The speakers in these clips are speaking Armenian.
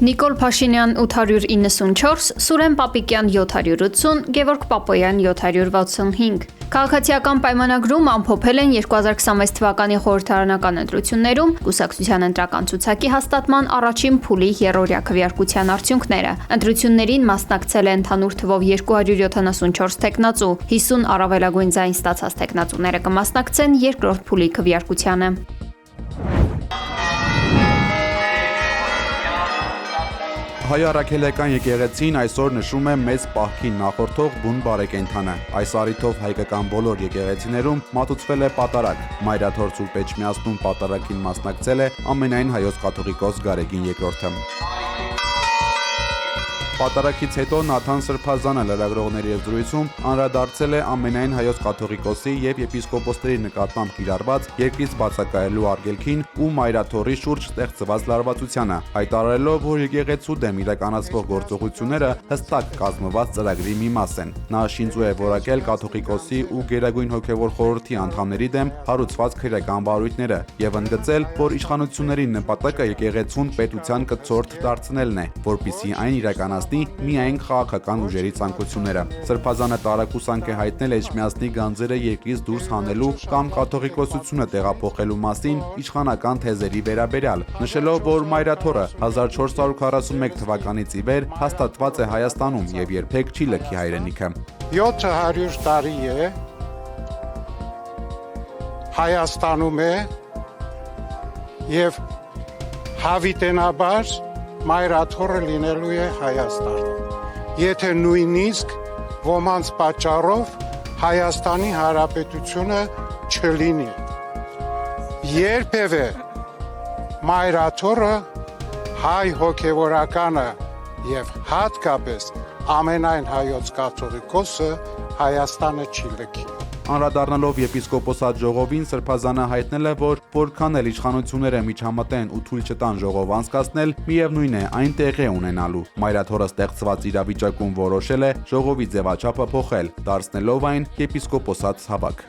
Նիկոլ Փաշինյան 894, Սուրեն Պապիկյան 780, Գևորգ Պապոյան 765։ Քաղաքացիական պայմանագրում ամփոփել են 2026 թվականի խորհրդարանական ընտրություններում կուսակցության ընտրական ցուցակի հաստատման առաջին փուլի երրորդյա քվեարկության արդյունքները։ Ընտրություններին մասնակցել է ընդհանուր թվով 274 թեկնածու, 50 առավելագույն ձայն ստացած թեկնածուները կմասնակցեն երկրորդ փուլի քվեարկությանը։ Հայ առաքելական եկեղեցին այսօր նշում է մեծ պահքին նախորդող բուն բարեկենդանը։ Այս առիթով հայկական բոլոր եկեղեցիներում մատուցվել է պատարագ։ Մայրաթոր Սուրբ Էջմիածնում պատարագին մասնակցել է ամենայն հայոց կաթողիկոս Գարեգին II-ը։ Պատարագից հետո Նաթան Սրբազանը լրագրողների հետ զրույցում անդրադարձել է ամենայն հայոց կաթողիկոսի եւ եպիսկոպոսների նկատմամբ կիրառված երկրից բացակայելու արգելքին ու Մայրաթորի շուրջ ստեղծված լարվածությանը, հայտարարելով, որ եկեղեցու դեմ իրականացվող գործողությունները հստակ կազմված ծրագրի մի մաս են։ Նա շինծու է որակել կաթողիկոսի ու Գերագույն հոգևոր խորհրդի անդամների դեմ հարուցված քրեական բարույթները եւ ընդգծել, որ իշխանությունների նպատակը եկեղեցուն պետության կցորդ դարձնելն է, որպիսի այն իրականացնի միայն քաղաքական ուժերի ցանկությունները։ Սրբազանը տարակուսանք է հայտնել Էջմիածնի գանձերը երկրից դուրս հանելու կամ կաթողիկոսությունը տեղափոխելու մասին իշխանական թեզերի վերաբերյալ, նշելով, որ Մայրաթորը 1441 թվականից ի վեր հաստատված է Հայաստանում եւ երբեք չի լքի հայրենիքը։ 700 տարի է Հայաստանում է եւ հավիտենաբար Մայրաթորը լինելու է Հայաստանում։ Եթե նույնիսկ ոմանց պատճառով Հայաստանի Հանրապետությունը չլինի։ Երբևէ Մայրաթորը հայ հոգևորականը եւ հատկապես ամենայն հայոց կաթողիկոսը Հայաստանը չի լքի։ Անդրադառնալով եպիսկոպոսատ ժողովին, Սրբազանը հայտնել է, որ որքան էլ իշխանությունները միջամտեն ու թույլ չտան ժողով անցկացնել, միևնույն է այն տեղի ունենալու։ Մայրաթորը ստեղծված իրավիճակում որոշել է ժողովի ձևաչափը փոխել, դարձնելով այն եպիսկոպոսատ հավաք։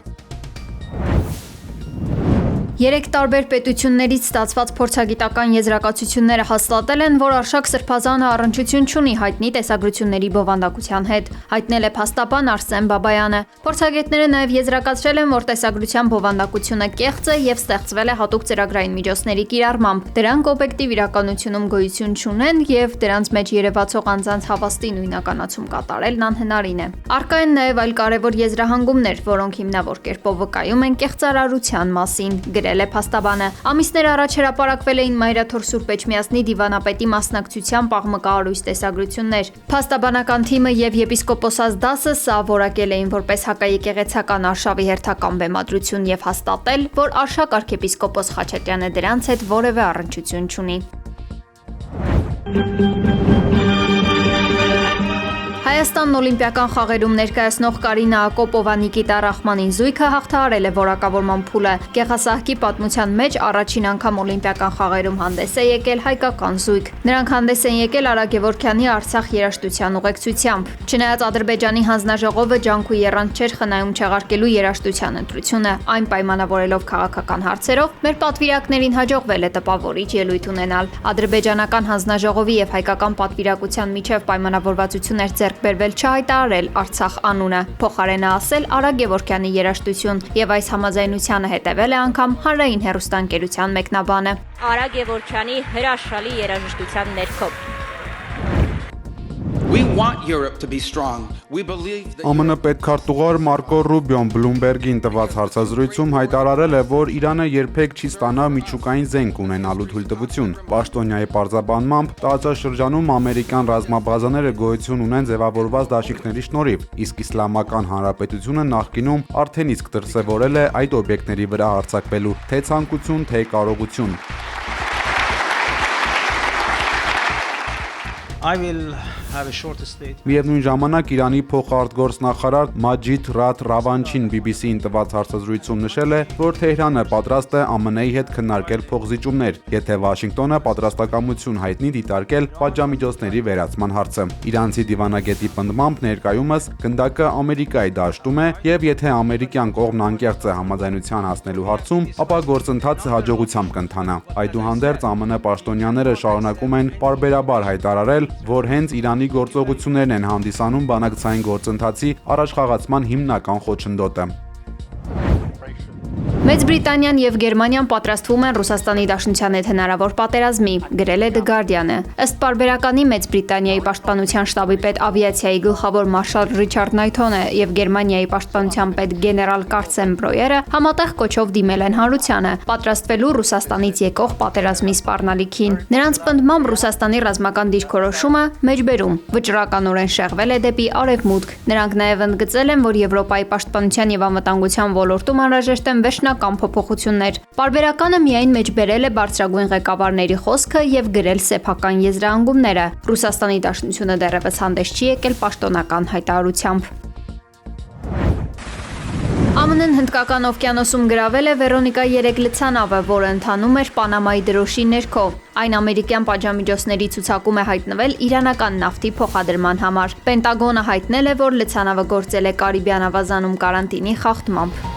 3 տարբեր պետություններից ստացված փորձագիտական եզրակացությունները հաստատել են, որ Արշակ Սրբազանը առնչություն չունի հայտնի տեսագրությունների բովանդակության հետ, հայտնել է փաստաբան Արսեն Բաբայանը։ Փորձագետները նաև եզրակացրել են, որ տեսագրության բովանդակությունը կեղծ է եւ ստեղծվել է հատուկ ծրագրային միջոցների կիրառմամբ։ Դրանք օբյեկտիվ իրականությունում գոյություն չունեն եւ դրանց մեջ երևացող անձանց հավաստի նույնականացում կատարելն անհնարին է։ Առկա են նաև այլ կարևոր եզրահանգումներ, որոնք հիմնավոր կերպով վկայում են կեղծարարության մասին։ Է փաստաբանը։ Ամիսներ առաջ հրապարակվել էին Մայրաթոր Սուրբ Էջմիածնի դիվանապետի մասնակցությամբ աղմկահարույց տեսագրություններ։ Փաստաբանական թիմը եւ եպիսկոպոսած դասը սա որակել էին որպես հակաեկեղեցական արշավի հերթական բեմադրություն եւ հաստատել, որ Արշակ arczepiskopos Խաչատրյանը դրանց հետ որևէ առնչություն չունի։ Հայաստանն օլիմպիական խաղերում ներկայացնող Կարինա Ակոպովա Նիկիտա Ռախմանին զույգը հաղթահարել է որակավորման փուլը։ Գեղասահքի պատմության մեջ առաջին անգամ օլիմպիական խաղերում հանդես է եկել հայկական զույգ։ Նրանք հանդես են եկել Արա Գևորգյանի Արցախ երաժշտության ուղեկցությամբ։ Չնայած Ադրբեջանի հանձնաժողովը ջանք ու եռանդ չէր խնայում չեղարկելու երաժշտության ընտրությունը, այն պայմանավորելով քաղաքական հարցերով, մեր պատվիրակներին հաջողվել է տպավորիչ ելույթ ունենալ։ Ադրբեջանական հանձնաժողովի եւ հայկական պատվիրակության միջև պայմանավորվածություններ ձեռք բերվել չհայտարարել Արցախ անունը, փոխարենը ասել Արա Գևորգյանի երաժշտություն եւ այս համաձայնությանը հետեւել է անգամ հանրային հեռուստաընկերության մեկնաբանը։ Արա Գևորգյանի հրաշալի երաժշտության ներքո ԱՄՆ պետքարտուղար Մարկո Ռուբիոն Բլումբերգին տված հարցազրույցում հայտարարել է, որ Իրանը երբեք չի ստանա միջուկային զենք ունենալու թույլտվություն։ Պաշտոնյայի պարզաբանմամբ տարածաշրջանում ամերիկյան ռազմաբազաները գոյություն ունեն ձևավորված դաշինքների շնորհիվ, իսկ Իսլամական Հանրապետությունը նախկինում արդեն իսկ դրսևորել է այդ օբյեկտների վրա հարձակվելու թե ցանկություն, թե կարողություն։ Միևնույն ժամանակ Իրանի փոխարտգործնախարար Մաջիդ Ռադ Ռավանչին BBC-ին տված հարցազրույցում նշել է, որ Թեհրանը պատրաստ է ԱՄՆ-ի հետ քննարկել փոխզիջումներ, եթե Վաշինգտոնը պատրաստակամություն հայտնի դիտարկել պատժամիջոցների վերացման հարցը։ Իրանցի դիվանագետի պնդմամբ ներկայումս գնդակը Ամերիկայի դաշտում է եւ եթե ամերիկյան կողմն անկեղծ է համաձայնության հասնելու հարցում, ապա գործընթացը հաջողությամբ կընթանա։ Այդուհանդերձ ԱՄՆ պաշտոնյաները շարունակում են պարբերաբար հայտարարել, որ հենց Իրանի գործողություններն են հանդիսանում բանակցային գործընթացի առաջխաղացման հիմնական խոչընդոտը։ Մեծ Բրիտանիան եւ Գերմանիան պատրաստվում են Ռուսաստանի Դաշնության հետ հնարավոր պատերազմի, գրել է The Guardian-ը։ Ըստ պարբերականի Մեծ Բրիտանիայի պաշտպանության շտաբի պետ ավիացիայի գլխավոր մարշալ Ռիչարդ Նայթոնը եւ Գերմանիայի պաշտպանության պետ գեներալ Կարցեն Բրոյերը համատեղ կոչով դիմել են հանրությանը, պատրաստվելու Ռուսաստանից եկող պատերազմի սպառնալիքին։ Նրանց պնդմամբ Ռուսաստանի ռազմական դիրքորոշումը մեջբերում վճռականորեն շեղվել է դեպի արևմուտք։ Նրանք նաեւ ընդգծել են, որ Եվրոպայի պաշտպանության եւ անվտանգության ոլորտում անհրաժեշտ են վերջնական փոփոխություններ։ Պարբերականը միայն մեջբերել է բարձրագույն ղեկավարների խոսքը եւ գրել սեփական եզրահանգումները։ Ռուսաստանի Դաշնությունը դեռևս հանդես չի եկել պաշտոնական հայտարարությամբ։ ԱՄՆ-ն Հնդկական օվկիանոսում գրավել է Վերոնիկա 3 լցանավը, որը ընթանում էր Պանամայի դրոշի ներքո։ Այն ամերիկյան պատժամիջոցների ցուցակում է հայտնվել իրանական նավթի փոխադրման համար։ Պենտագոնը հայտնել է, որ լցանավը գործել է Կարիբյան ավազանում կարանտինի խախտմամբ։